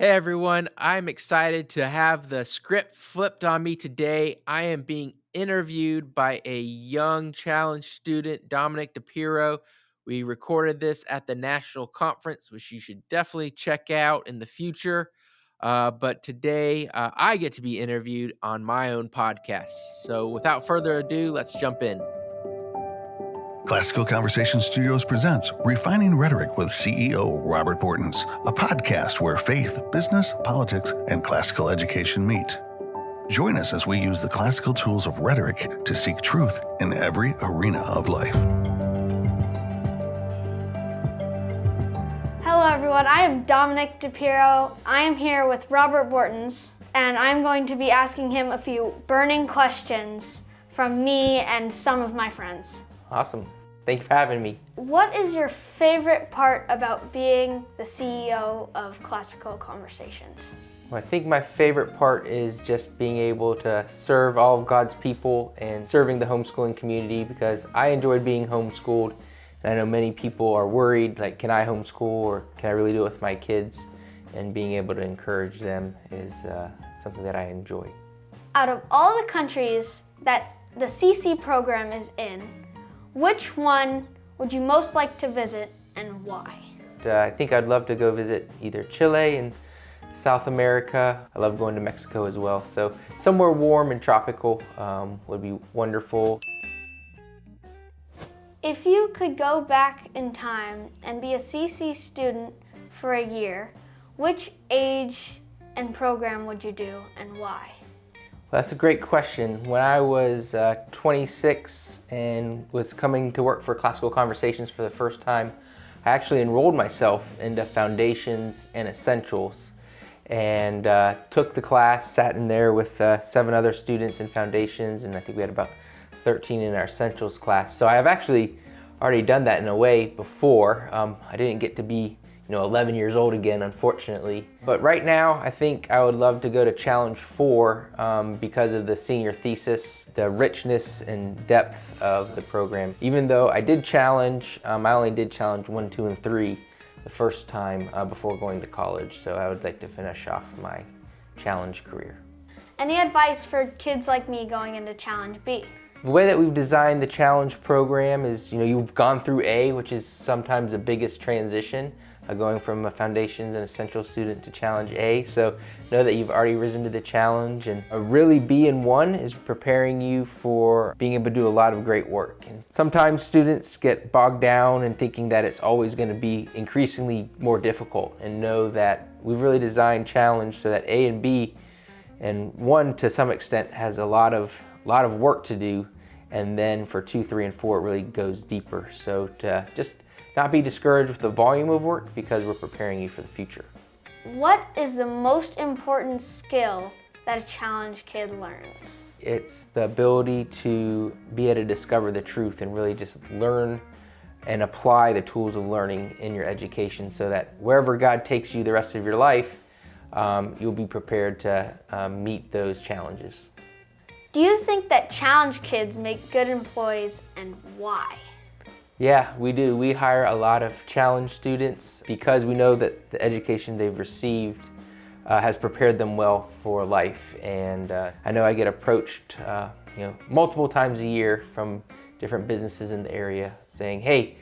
Hey everyone, I'm excited to have the script flipped on me today. I am being interviewed by a young challenge student, Dominic DiPiero. We recorded this at the national conference, which you should definitely check out in the future. But today, I get to be interviewed on my own podcast. So without further ado, let's jump in. Classical Conversation Studios presents Refining Rhetoric with CEO Robert Bortons, a podcast where faith, business, politics, and classical education meet. Join us as we use the classical tools of rhetoric to seek truth in every arena of life. Hello everyone, I am Dominic DiPiero. I am here with Robert Bortons, and I'm going to be asking him a few burning questions from me and some of my friends. Awesome. Thank you for having me. What is your favorite part about being the CEO of Classical Conversations? Well, I think my favorite part is just being able to serve all of God's people and serving the homeschooling community, because I enjoyed being homeschooled, and I know many people are worried, like, can I homeschool or can I really do it with my kids? And being able to encourage them is something that I enjoy. Out of all the countries that the CC program is in, which one would you most like to visit and why? I think I'd love to go visit either Chile and South America. I love going to Mexico as well. So somewhere warm and tropical would be wonderful. If you could go back in time and be a CC student for a year, which age and program would you do and why? Well, that's a great question. When I was 26 and was coming to work for Classical Conversations for the first time, I actually enrolled myself into Foundations and Essentials and took the class, sat in there with 7 other students in Foundations, and I think we had about 13 in our Essentials class. So I've actually already done that in a way before. I didn't get to be 11 years old again, unfortunately. But right now, I think I would love to go to Challenge 4 because of the senior thesis, the richness and depth of the program. Even though I did challenge, I only did Challenge 1, 2, and 3 the first time before going to college. So I would like to finish off my challenge career. Any advice for kids like me going into Challenge B? The way that we've designed the challenge program is, you've gone through A, which is sometimes the biggest transition, going from a Foundations and Essential student to Challenge A. So know that you've already risen to the challenge, and really B and 1 is preparing you for being able to do a lot of great work. And sometimes students get bogged down in thinking that it's always going to be increasingly more difficult, and know that we've really designed challenge so that A and B and 1 to some extent has a lot of work to do, and then for 2, 3, and 4 it really goes deeper. So to just not be discouraged with the volume of work, because we're preparing you for the future. What is the most important skill that a challenge kid learns? It's the ability to be able to discover the truth and really just learn and apply the tools of learning in your education, so that wherever God takes you the rest of your life, you'll be prepared to meet those challenges. Do you think that challenge kids make good employees, and why? Yeah, we do. We hire a lot of challenge students because we know that the education they've received has prepared them well for life. And I know I get approached multiple times a year from different businesses in the area saying, hey,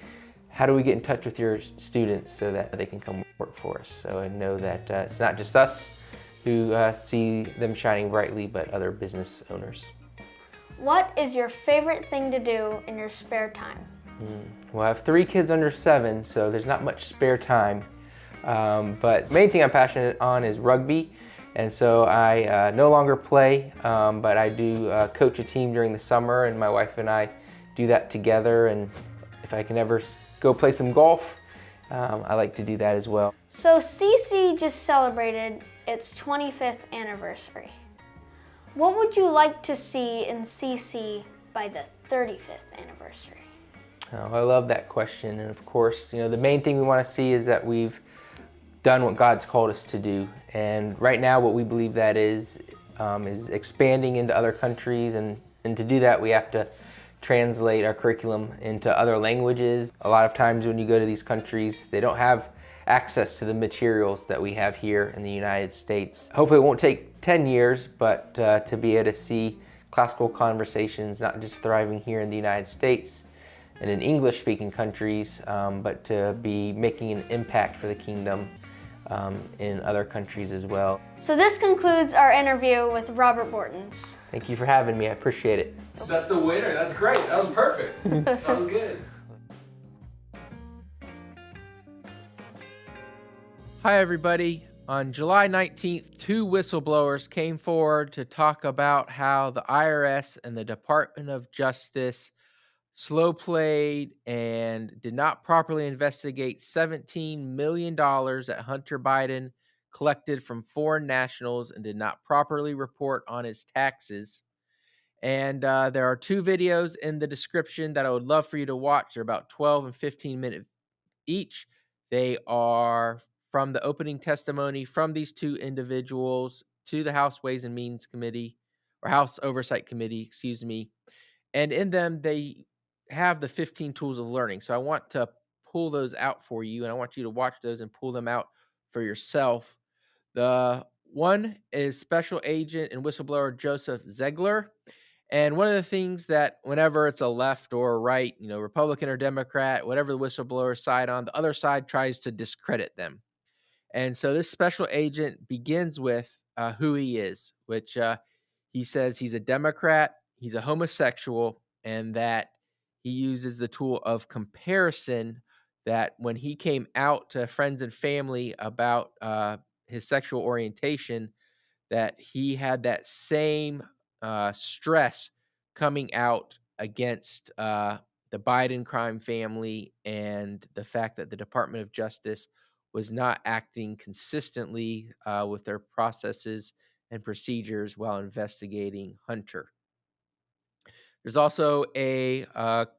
how do we get in touch with your students so that they can come work for us? So I know that it's not just us who see them shining brightly, but other business owners. What is your favorite thing to do in your spare time? Well, I have 3 kids under 7, so there's not much spare time. But the main thing I'm passionate on is rugby. And so I no longer play, but I do coach a team during the summer, and my wife and I do that together. And if I can ever go play some golf, I like to do that as well. So CC just celebrated its 25th anniversary. What would you like to see in CC by the 35th anniversary? Oh, I love that question. And of course, the main thing we want to see is that we've done what God's called us to do. And right now what we believe that is expanding into other countries. And to do that, we have to translate our curriculum into other languages. A lot of times when you go to these countries, they don't have access to the materials that we have here in the United States. Hopefully it won't take 10 years, but to be able to see classical conversations not just thriving here in the United States and in English-speaking countries, but to be making an impact for the kingdom in other countries as well. So this concludes our interview with Robert Bortons. Thank you for having me. I appreciate it. That's a winner. That's great. That was perfect. That was good. Hi, everybody. On July 19th, 2 whistleblowers came forward to talk about how the IRS and the Department of Justice slow played and did not properly investigate $17 million that Hunter Biden collected from foreign nationals and did not properly report on his taxes. And there are 2 videos in the description that I would love for you to watch. They're about 12 and 15 minutes each. They are from the opening testimony from these 2 individuals to the House Ways and Means Committee, or House Oversight Committee, excuse me. And in them, they have the 15 tools of learning. So I want to pull those out for you, and I want you to watch those and pull them out for yourself. The one is Special Agent and Whistleblower Joseph Ziegler. And one of the things that whenever it's a left or a right, Republican or Democrat, whatever the whistleblower side on, the other side tries to discredit them. And so this special agent begins with who he is, which he says he's a Democrat, he's a homosexual, and that he uses the tool of comparison, that when he came out to friends and family about his sexual orientation, that he had that same stress coming out against the Biden crime family, and the fact that the Department of Justice was not acting consistently with their processes and procedures while investigating Hunter. There's also a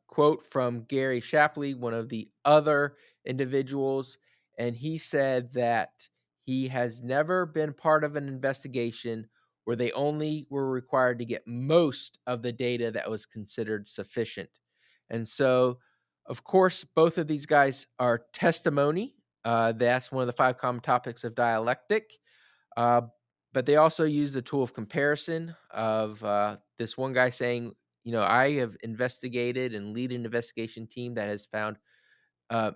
quote from Gary Shapley, one of the other individuals, and he said that he has never been part of an investigation where they only were required to get most of the data that was considered sufficient. And so, of course, both of these guys are testimony. That's one of the 5 common topics of dialectic. But they also use the tool of comparison of this one guy saying, I have investigated and lead an investigation team that has found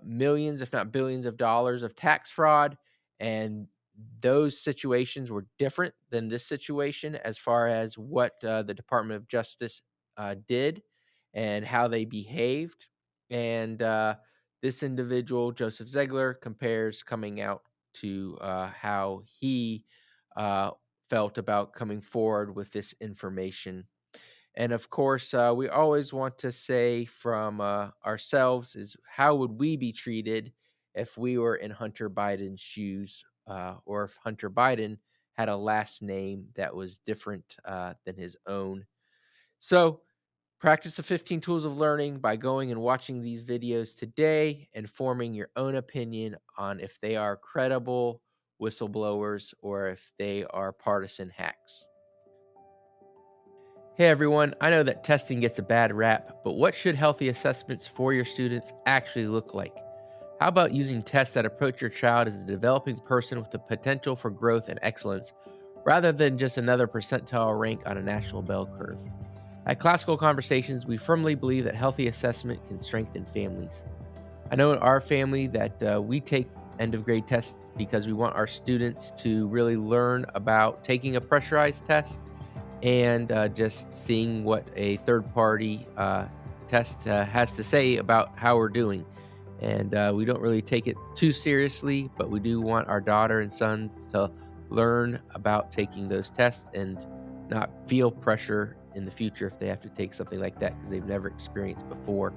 millions, if not billions of dollars of tax fraud. And those situations were different than this situation as far as what the Department of Justice did and how they behaved. And this individual, Joseph Ziegler, compares coming out to how he felt about coming forward with this information. And of course, we always want to say from ourselves is, how would we be treated if we were in Hunter Biden's shoes, or if Hunter Biden had a last name that was different than his own? So practice the 15 tools of learning by going and watching these videos today and forming your own opinion on if they are credible whistleblowers or if they are partisan hacks. Hey everyone, I know that testing gets a bad rap, but what should healthy assessments for your students actually look like? How about using tests that approach your child as a developing person with the potential for growth and excellence, rather than just another percentile rank on a national bell curve? At Classical Conversations, we firmly believe that healthy assessment can strengthen families. I know in our family that we take end of grade tests because we want our students to really learn about taking a pressurized test and just seeing what a third-party test has to say about how we're doing. And we don't really take it too seriously, but we do want our daughter and sons to learn about taking those tests and not feel pressure in the future if they have to take something like that because they've never experienced before.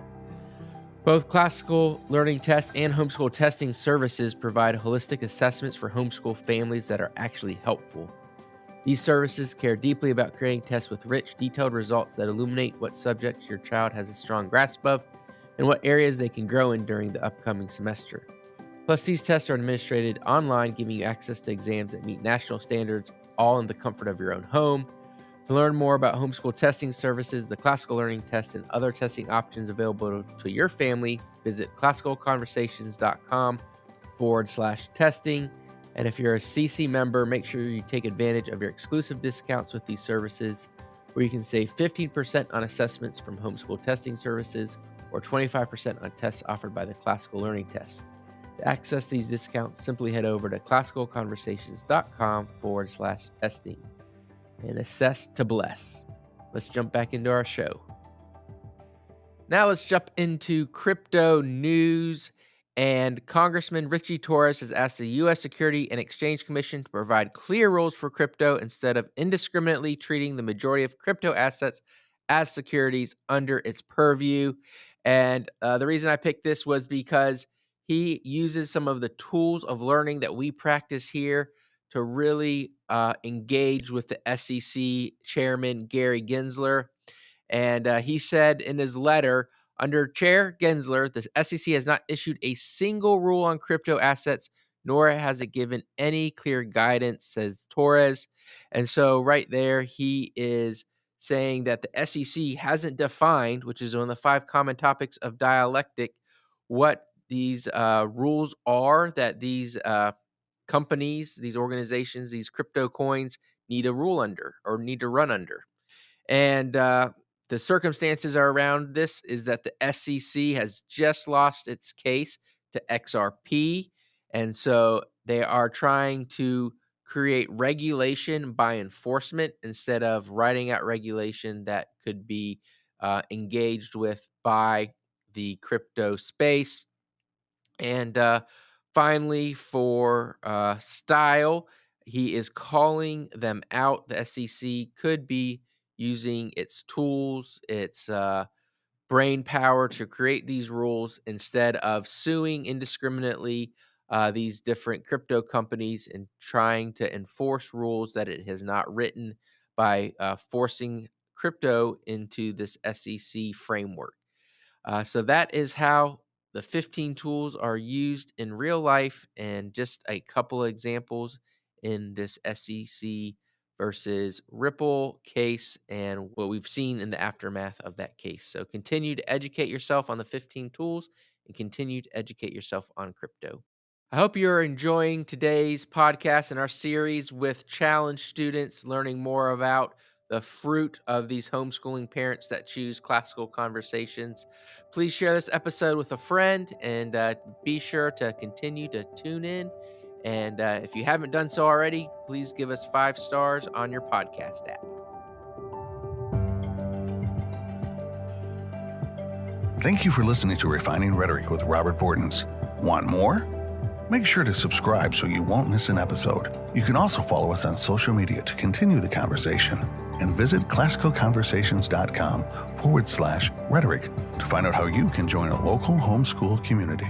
Both classical learning tests and homeschool testing services provide holistic assessments for homeschool families that are actually helpful. These services care deeply about creating tests with rich, detailed results that illuminate what subjects your child has a strong grasp of and what areas they can grow in during the upcoming semester. Plus, these tests are administered online, giving you access to exams that meet national standards, all in the comfort of your own home. To learn more about homeschool testing services, the classical learning test, and other testing options available to your family, visit classicalconversations.com crypto.com/testing. And if you're a CC member, make sure you take advantage of your exclusive discounts with these services, where you can save 15% on assessments from homeschool testing services or 25% on tests offered by the Classical Learning Test. To access these discounts, simply head over to classicalconversations.com/testing and assess to bless. Let's jump back into our show. Now let's jump into crypto news. And Congressman Ritchie Torres has asked the U.S. Securities and Exchange Commission to provide clear rules for crypto instead of indiscriminately treating the majority of crypto assets as securities under its purview. And the reason I picked this was because he uses some of the tools of learning that we practice here to really engage with the SEC chairman, Gary Gensler. And he said in his letter, under Chair Gensler, the SEC has not issued a single rule on crypto assets, nor has it given any clear guidance, says Torres. And so right there, he is saying that the SEC hasn't defined, which is one of the 5 common topics of dialectic, what these rules are that these companies, these organizations, these crypto coins need a rule under or need to run under. And the circumstances around this is that the SEC has just lost its case to XRP. And so they are trying to create regulation by enforcement instead of writing out regulation that could be engaged with by the crypto space. And finally, for style, he is calling them out. The SEC could be using its tools, its brain power to create these rules instead of suing indiscriminately these different crypto companies and trying to enforce rules that it has not written by forcing crypto into this SEC framework. So that is how the 15 tools are used in real life, and just a couple of examples in this SEC versus Ripple case and what we've seen in the aftermath of that case. So continue to educate yourself on the 15 tools and continue to educate yourself on crypto. I hope you're enjoying today's podcast and our series with challenge students, learning more about the fruit of these homeschooling parents that choose classical conversations. Please share this episode with a friend, and be sure to continue to tune in. And if you haven't done so already, please give us 5 stars on your podcast app. Thank you for listening to Refining Rhetoric with Robert Bortons. Want more? Make sure to subscribe so you won't miss an episode. You can also follow us on social media to continue the conversation, and visit classicalconversations.com/rhetoric to find out how you can join a local homeschool community.